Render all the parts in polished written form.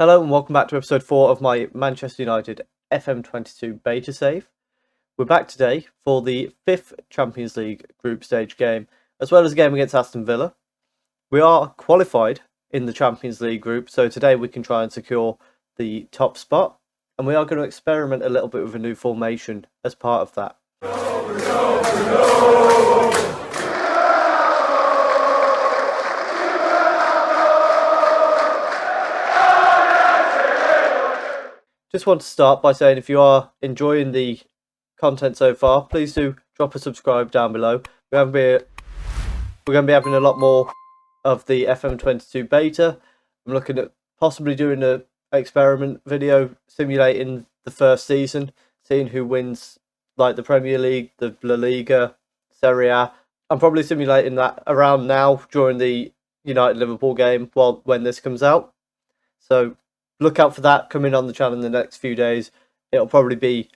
Hello and welcome back to episode 4 of my Manchester United FM22 beta save. We're back today for the 5th Champions League group stage game, as well as a game against Aston Villa. We are qualified in the Champions League group, so today we can try and secure the top spot, and we are going to experiment a little bit with a new formation as part of that. Just want to start by saying if you are enjoying the content so far, please do drop a subscribe down below. We're going to be having a lot more of the FM22 beta. I'm looking at possibly doing an experiment video simulating the first season, seeing who wins like the Premier League, the La Liga, Serie A. I'm probably simulating that around now during the United-Liverpool game when this comes out. So look out for that coming on the channel in the next few days. It'll probably be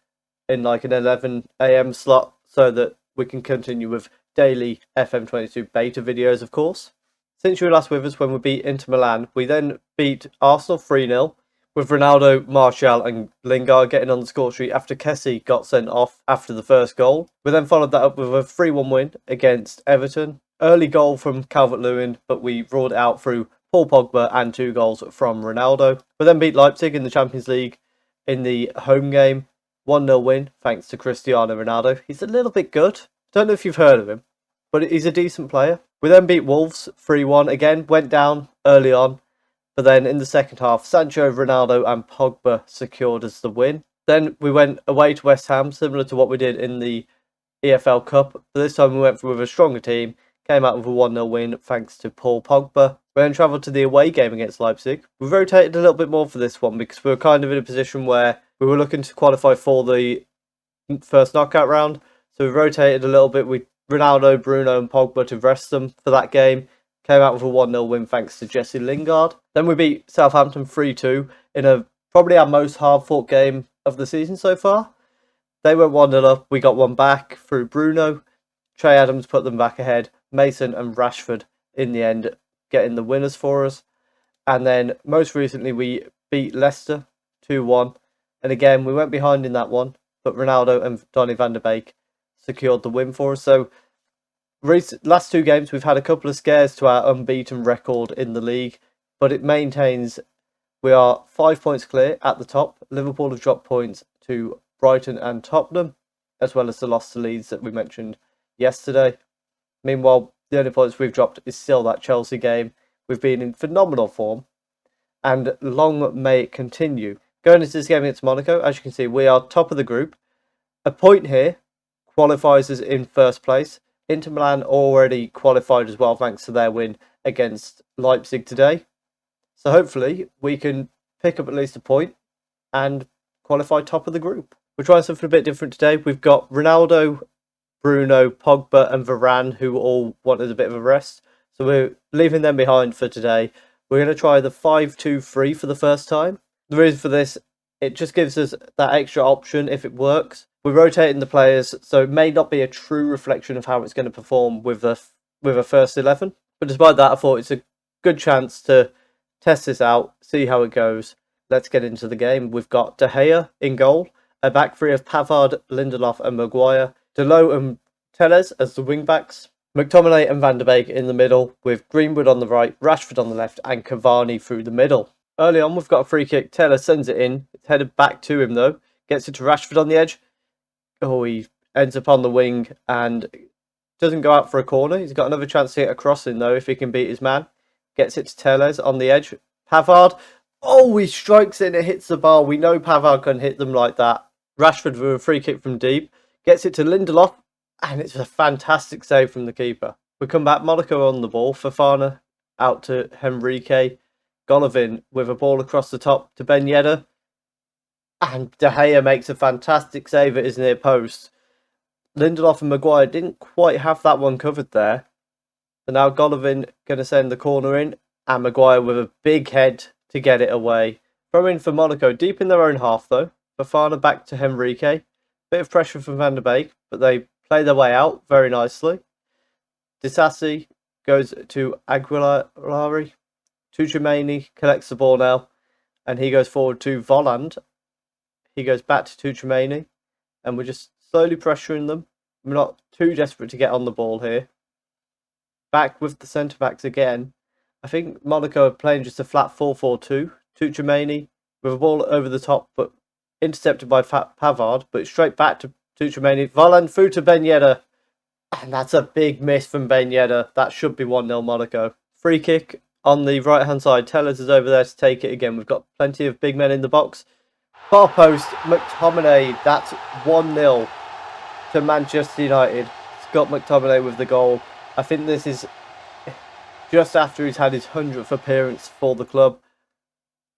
in like an 11 AM slot so that we can continue with daily FM22 beta videos, of course. Since you were last with us when we beat Inter Milan, we then beat Arsenal 3-0 with Ronaldo, Martial and Lingard getting on the score sheet after Kessie got sent off after the first goal. We then followed that up with a 3-1 win against Everton. Early goal from Calvert-Lewin, but we rolled it out through Paul Pogba and 2 goals from Ronaldo. We then beat Leipzig in the Champions League in the home game. 1-0 win thanks to Cristiano Ronaldo. He's a little bit good. Don't know if you've heard of him, but he's a decent player. We then beat Wolves 3-1. Again, went down early on, but then in the second half, Sancho, Ronaldo and Pogba secured us the win. Then we went away to West Ham, similar to what we did in the EFL Cup. But this time we went with a stronger team, came out with a 1-0 win thanks to Paul Pogba. We then travelled to the away game against Leipzig. We rotated a little bit more for this one because we were kind of in a position where we were looking to qualify for the first knockout round. So we rotated a little bit. We Ronaldo, Bruno and Pogba to rest them for that game. Came out with a 1-0 win thanks to Jesse Lingard. Then we beat Southampton 3-2 in probably our most hard-fought game of the season so far. They went 1-0 up. We got one back through Bruno. Trey Adams put them back ahead. Mason and Rashford in the end getting the winners for us. And then most recently we beat Leicester 2-1. And again, we went behind in that one, but Ronaldo and Donny van der Beek secured the win for us. So last 2 games we've had a couple of scares to our unbeaten record in the league, but it maintains we are 5 points clear at the top. Liverpool have dropped points to Brighton and Tottenham, as well as the loss to Leeds that we mentioned yesterday. Meanwhile, the only points we've dropped is still that Chelsea game. We've been in phenomenal form, and long may it continue. Going into this game against Monaco, as you can see, we are top of the group. A point here qualifies us in first place. Inter Milan already qualified as well thanks to their win against Leipzig today. So hopefully we can pick up at least a point and qualify top of the group. We're trying something a bit different today. We've got Ronaldo, Bruno, Pogba and Varane who all wanted a bit of a rest. So we're leaving them behind for today. We're going to try the 5-2-3 for the first time. The reason for this, it just gives us that extra option if it works. We're rotating the players, so it may not be a true reflection of how it's going to perform with a first 11. But despite that, I thought it's a good chance to test this out, see how it goes. Let's get into the game. We've got De Gea in goal, a back three of Pavard, Lindelof and Maguire, Delot and Telles as the wing-backs, McTominay and Van der Beek in the middle, with Greenwood on the right, Rashford on the left and Cavani through the middle. Early on, we've got a free kick. Telles sends it in. It's headed back to him, though. Gets it to Rashford on the edge. Oh, he ends up on the wing and doesn't go out for a corner. He's got another chance to get a crossing, though, if he can beat his man. Gets it to Telles on the edge. Pavard. Oh, he strikes it and it hits the bar. We know Pavard can hit them like that. Rashford with a free kick from deep. Gets it to Lindelof. And it's a fantastic save from the keeper. We come back. Monaco on the ball. Fofana out to Henrique. Golovin with a ball across the top to Ben Yedder. And De Gea makes a fantastic save at his near post. Lindelof and Maguire didn't quite have that one covered there. So now Golovin going to send the corner in. And Maguire with a big head to get it away. Throw in for Monaco deep in their own half though. Fofana back to Henrique. Bit of pressure from Van der Beek. But they play their way out very nicely. Disasi goes to Aguilari. Tuchemani collects the ball now. and he goes forward to Volland. He goes back to Tuchemani, and we're just slowly pressuring them. We're not too desperate to get on the ball here. Back with the centre-backs again. I think Monaco are playing just a flat 4-4-2. Tuchemani with a ball over the top, but intercepted by Pavard, but straight back to Tuchemani. Volland through to Ben Yedder. And that's a big miss from Ben Yedder. That should be 1-0 Monaco. Free kick on the right-hand side. Tellers is over there to take it again. We've got plenty of big men in the box. Far post, McTominay. That's 1-0 to Manchester United. Scott McTominay with the goal. I think this is just after he's had his 100th appearance for the club.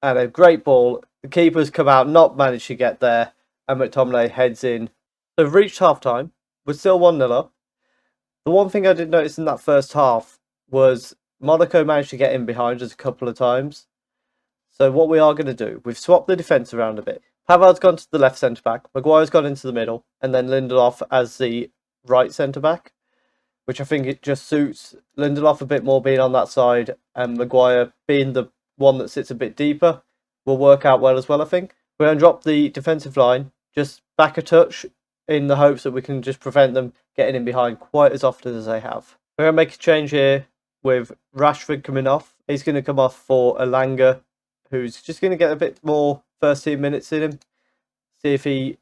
And a great ball. The keeper's come out, not managed to get there. And McTominay heads in. So we've reached half-time. We're still 1-0 up. The one thing I did notice in that first half was Monaco managed to get in behind us a couple of times. So what we are going to do, we've swapped the defence around a bit. Pavard's gone to the left centre-back. Maguire's gone into the middle. And then Lindelof as the right centre-back. Which I think it just suits Lindelof a bit more being on that side. And Maguire being the one that sits a bit deeper will work out well as well, I think. We're going to drop the defensive line just back a touch in the hopes that we can just prevent them getting in behind quite as often as they have. We're going to make a change here with Rashford coming off. He's going to come off for Elanga, who's just going to get a bit more first team minutes in him. See if he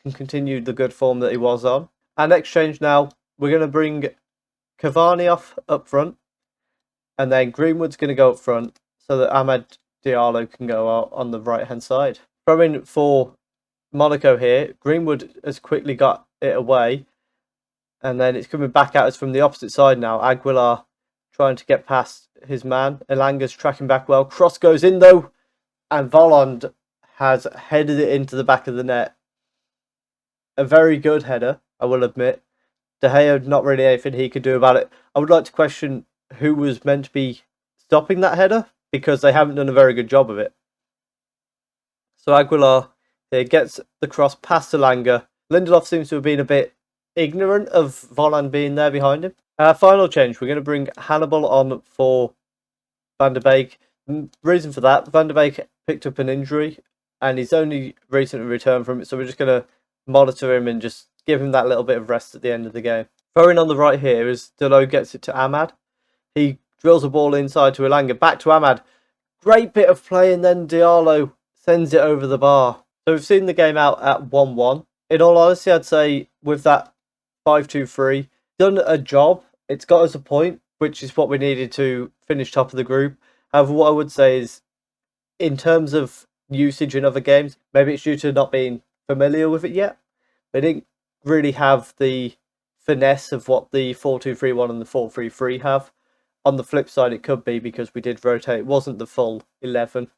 can continue the good form that he was on. Our next change now, we're going to bring Cavani off up front. And then Greenwood's going to go up front so that Amad Diallo can go out on the right-hand side. Throwing for Monaco here. Greenwood has quickly got it away. And then it's coming back at us from the opposite side now. Aguilar trying to get past his man. Elanga's tracking back well. Cross goes in though. And Volland has headed it into the back of the net. A very good header, I will admit. De Gea, not really anything he could do about it. I would like to question who was meant to be stopping that header, because they haven't done a very good job of it. So Aguilar here gets the cross past Elanga. Lindelof seems to have been a bit ignorant of Volland being there behind him. Final change, we're going to bring Hannibal on for Van der Beek. Reason for that, Van der Beek picked up an injury and he's only recently returned from it, so we're just going to monitor him and just give him that little bit of rest at the end of the game. Throwing on the right here is Delo gets it to Amad. He drills a ball inside to Elanga, back to Amad. Great bit of play, and then Diallo sends it over the bar. So we've seen the game out at 1-1. In all honesty, I'd say with that 5-2-3, done a job. It's got us a point, which is what we needed to finish top of the group. However, what I would say is, in terms of usage in other games, maybe it's due to not being familiar with it yet. They didn't really have the finesse of what the 4-2-3-1 and the 4-3-3 have. On the flip side, it could be because we did rotate. It wasn't the full 11.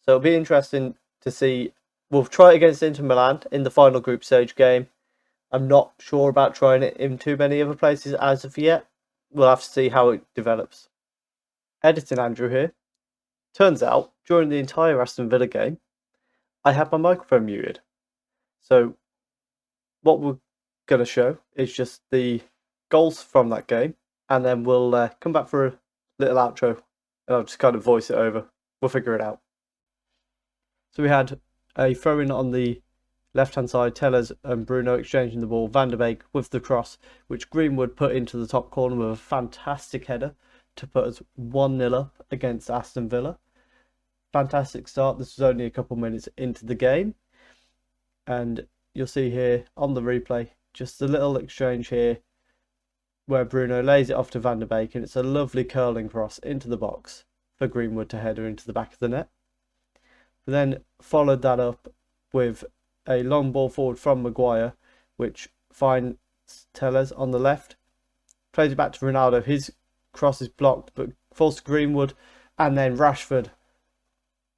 So it'll be interesting to see. We'll try it against Inter Milan in the final group stage game. I'm not sure about trying it in too many other places as of yet. We'll have to see how it develops. Editing Andrew here. Turns out, during the entire Aston Villa game, I had my microphone muted. So what we're going to show is just the goals from that game. And then we'll come back for a little outro. And I'll just kind of voice it over. We'll figure it out. So we had a throw-in on the left-hand side. Tellers and Bruno exchanging the ball. Van der Beek with the cross, which Greenwood put into the top corner with a fantastic header to put us 1-0 up against Aston Villa. Fantastic start. This was only a couple minutes into the game. And you'll see here on the replay, just a little exchange here where Bruno lays it off to Van der Beek, and it's a lovely curling cross into the box for Greenwood to header into the back of the net. We then followed that up with a long ball forward from Maguire, which finds Tellers on the left, plays it back to Ronaldo. His cross is blocked, but falls to Greenwood, and then Rashford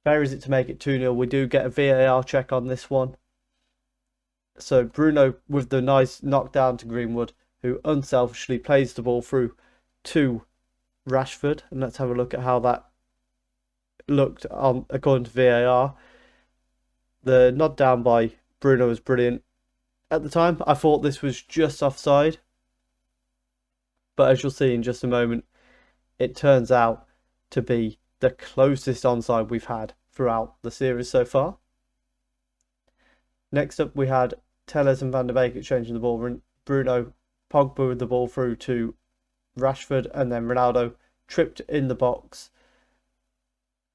buries it to make it 2-0. We do get a VAR check on this one. So Bruno with the nice knockdown to Greenwood, who unselfishly plays the ball through to Rashford. And let's have a look at how that looked on according to VAR. The nod down by Bruno was brilliant. At the time, I thought this was just offside. But as you'll see in just a moment, it turns out to be the closest onside we've had throughout the series so far. Next up, we had Telles and Van der Beek exchanging the ball. Bruno Pogba with the ball through to Rashford, and then Ronaldo tripped in the box.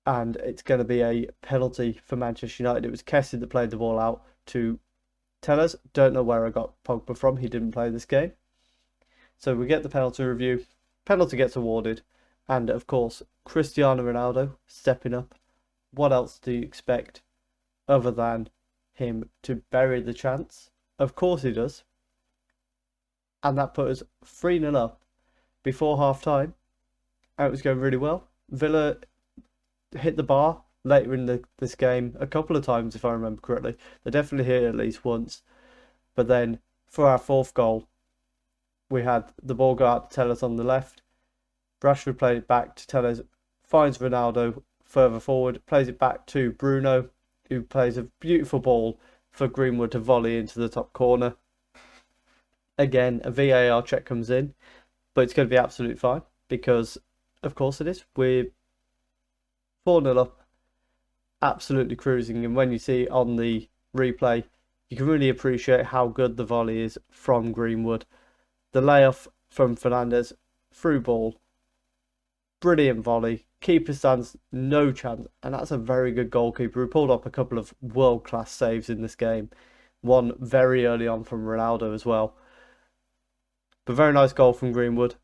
And it's going to be a penalty for Manchester United. It was Kessie that played the ball out to Telles. Don't know where I got Pogba from. He didn't play this game. So we get the penalty review. Penalty gets awarded. And of course, Cristiano Ronaldo stepping up. What else do you expect other than him to bury the chance? Of course he does. And that put us 3-0 up before half time. And it was going really well. Villa hit the bar later in this game a couple of times, if I remember correctly. They definitely hit it at least once. But then for our fourth goal, we had the ball go out to Telles on the left. Rashford played it back to Telles, finds Ronaldo further forward, plays it back to Bruno, who plays a beautiful ball for Greenwood to volley into the top corner. Again, a VAR check comes in, but it's going to be absolutely fine because, of course, it is. We're 4-0 up, absolutely cruising, and when you see on the replay, you can really appreciate how good the volley is from Greenwood. The layoff from Fernandes, through ball, brilliant volley. Keeper stands no chance, and that's a very good goalkeeper who pulled up a couple of world-class saves in this game. One very early on from Ronaldo as well. But very nice goal from Greenwood.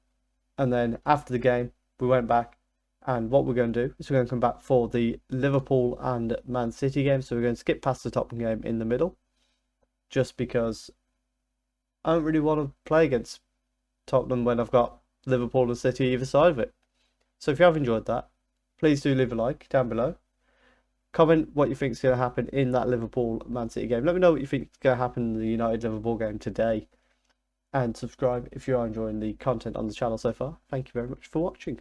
And then after the game, we went back, and what we're going to do is we're going to come back for the Liverpool and Man City game. So we're going to skip past the Tottenham game in the middle, just because I don't really want to play against Tottenham when I've got Liverpool and City either side of it. So if you have enjoyed that, please do leave a like down below. Comment what you think is going to happen in that Liverpool-Man City game. Let me know what you think is going to happen in the United-Liverpool game today. And subscribe if you are enjoying the content on the channel so far. Thank you very much for watching.